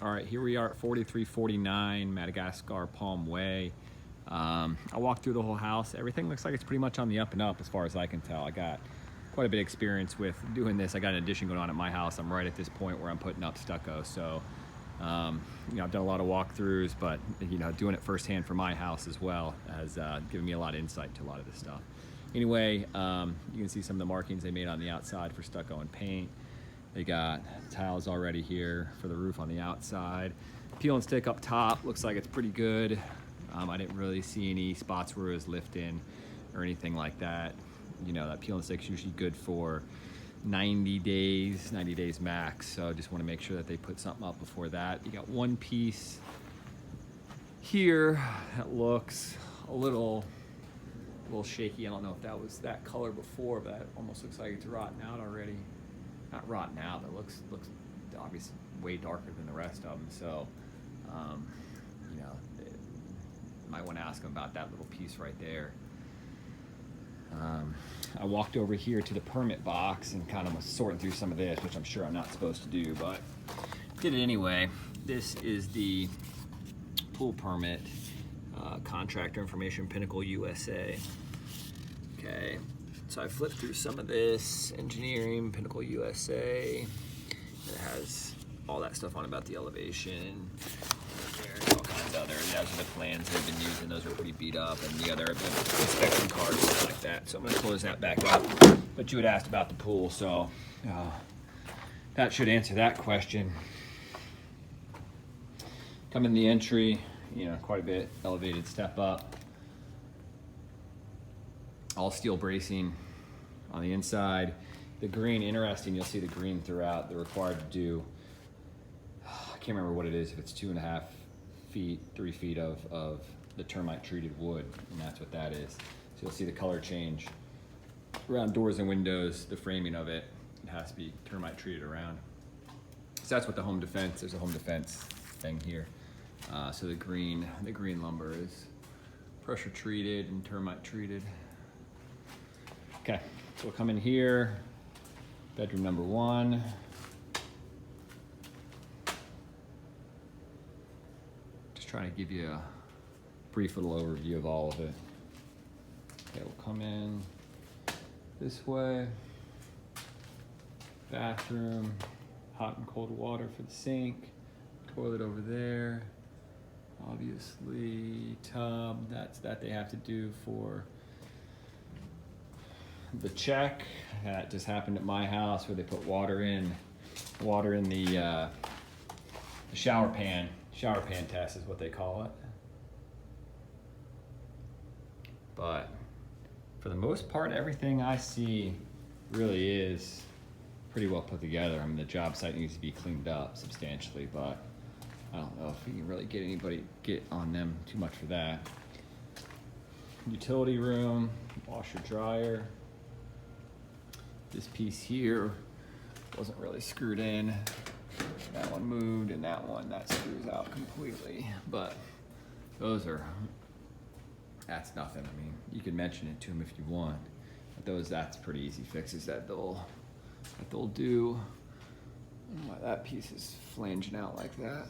All right, here we are at 4349 Madagascar Palm Way. I walked through the whole house. Everything looks like it's pretty much on the up and up as far as I can tell. I got quite a bit of experience with doing this. I got an addition going on at my house. I'm right at this point where I'm putting up stucco. So, you know, I've done a lot of walkthroughs, but, you know, doing it firsthand for my house as well has given me a lot of insight to a lot of this stuff. Anyway, you can see some of the markings they made on the outside for stucco and paint. They got tiles already here for the roof on the outside. Peel and stick up top, looks like it's pretty good. I didn't really see any spots where it was lifting or anything like that. You know, that peel and stick is usually good for 90 days max. So I just want to make sure that they put something up before that. You got one piece here that looks a little shaky. I don't know if that was that color before, but that almost looks like it's rotting out already. Not rotten out, it looks obviously way darker than the rest of them. So, you know, might want to ask them about that little piece right there. I walked over here to the permit box and kind of was sorting through some of this, which I'm sure I'm not supposed to do, but did it anyway. This is the pool permit, contractor information, Pinnacle USA. Okay. So I flipped through some of this, engineering, Pinnacle USA. It has all that stuff on about the elevation. There's all kinds of other, those are the plans they've been using. Those are pretty beat up, and the other inspection cards, stuff like that. So I'm gonna close that back up. But you had asked about the pool, so that should answer that question. Come in the entry, you know, quite a bit elevated step up. All steel bracing on the inside. The green, interesting, you'll see the green throughout. They're required to do, I can't remember what it is, if it's 2.5 feet, 3 feet of the termite treated wood, and that's what that is. So you'll see the color change. Around doors and windows, the framing of it, it has to be termite treated around. So that's what the home defense, there's a home defense thing here. So the green lumber is pressure treated and termite treated. Okay, so we'll come in here, bedroom number 1. Just trying to give you a brief little overview of all of it. Okay, we'll come in this way. Bathroom, hot and cold water for the sink, toilet over there. Obviously, tub, that they have to do for the check. That just happened at my house where they put water in the shower pan test is what they call it. But for the most part, everything I see really is pretty well put together. I mean, the job site needs to be cleaned up substantially, but I don't know if we can really get on them too much for that. Utility room, washer dryer. This piece here wasn't really screwed in. That one moved, and that screws out completely. But that's nothing. I mean, you can mention it to them if you want. But that's pretty easy fixes that they'll do. I don't know why that piece is flanging out like that.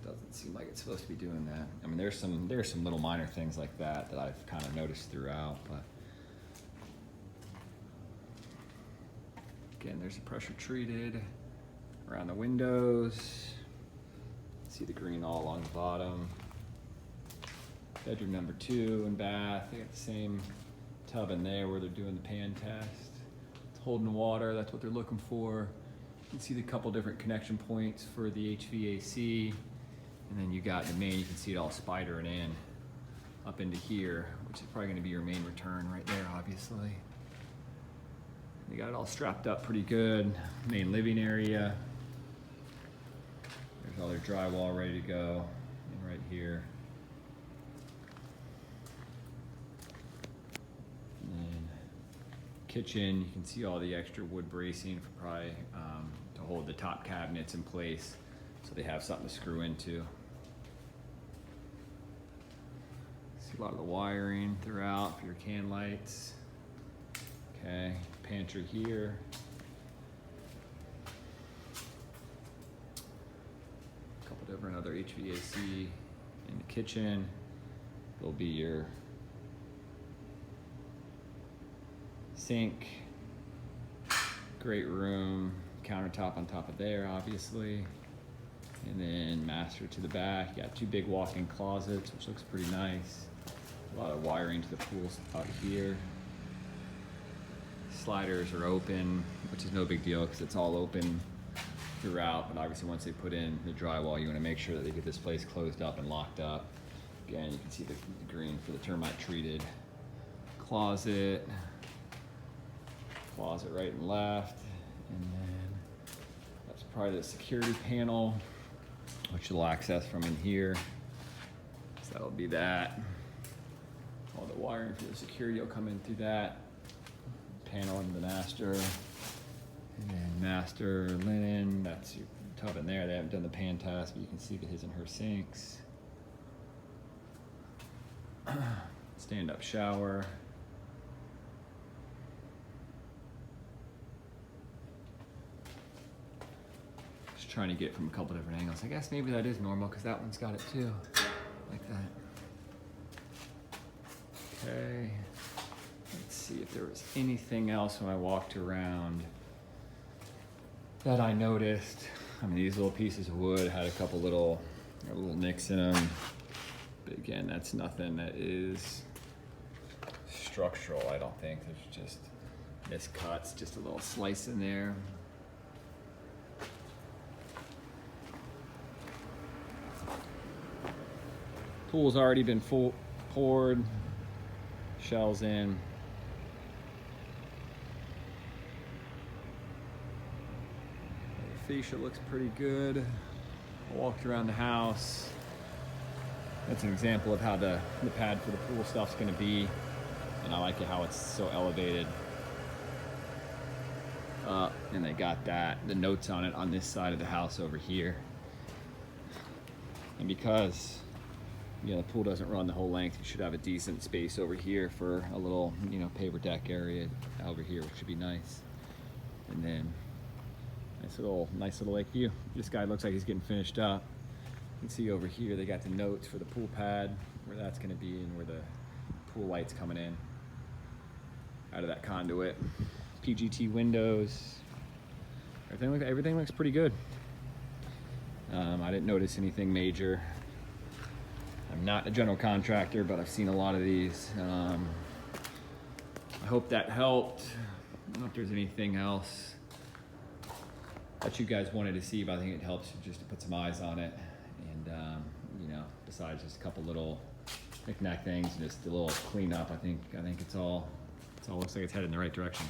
Doesn't seem like it's supposed to be doing that. I mean, there's some little minor things like that I've kind of noticed throughout, but again, there's a pressure treated around the windows. See the green all along the bottom. Bedroom number 2 and bath. They got the same tub in there where they're doing the pan test. It's holding water, that's what they're looking for. You can see the couple different connection points for the HVAC. And then you got the main, you can see it all spidering in up into here, which is probably gonna be your main return right there, obviously. They got it all strapped up pretty good. Main living area. There's all their drywall ready to go. And right here. And then kitchen, you can see all the extra wood bracing for probably to hold the top cabinets in place so they have something to screw into. See a lot of the wiring throughout for your can lights. Okay, pantry here. over another HVAC in the kitchen. There'll be your sink, great room, countertop on top of there, obviously. And then master to the back. You got 2 big walk-in closets, which looks pretty nice. A lot of wiring to the pool out here. Sliders are open, which is no big deal because it's all open throughout, but obviously once they put in the drywall, you want to make sure that they get this place closed up and locked up. Again, you can see the green for the termite treated. Closet right and left, and then that's probably the security panel, which you'll access from in here. So that'll be that. All the wiring for the security will come in through that panel in the master. And then master linen, that's your tub in there. They haven't done the pan test, but you can see the his and her sinks. Stand-up shower. Just trying to get it from a couple different angles. I guess maybe that is normal because that one's got it too, like that. Okay, let's see if there was anything else when I walked around that I noticed. I mean, these little pieces of wood had a couple little nicks in them, but again, that's nothing that is structural, I don't think. There's just miscuts, just a little slice in there. Pool's already been full poured, shells in. The fascia looks pretty good. I walked around the house. That's an example of how the pad for the pool stuff's gonna be. And I like it how it's so elevated up, and they got the notes on it on this side of the house over here. And because the pool doesn't run the whole length, you should have a decent space over here for a little, paver deck area over here, which should be nice. And then nice little lake view. This guy looks like he's getting finished up. You can see over here they got the notes for the pool pad, where that's going to be, and where the pool light's coming in out of that conduit. PGT windows. Everything looks pretty good. I didn't notice anything major. I'm not a general contractor, but I've seen a lot of these. I hope that helped. I don't know if there's anything else that you guys wanted to see, but I think it helps just to put some eyes on it. And besides just a couple little knick-knack things and just a little cleanup, I think it's all looks like it's headed in the right direction.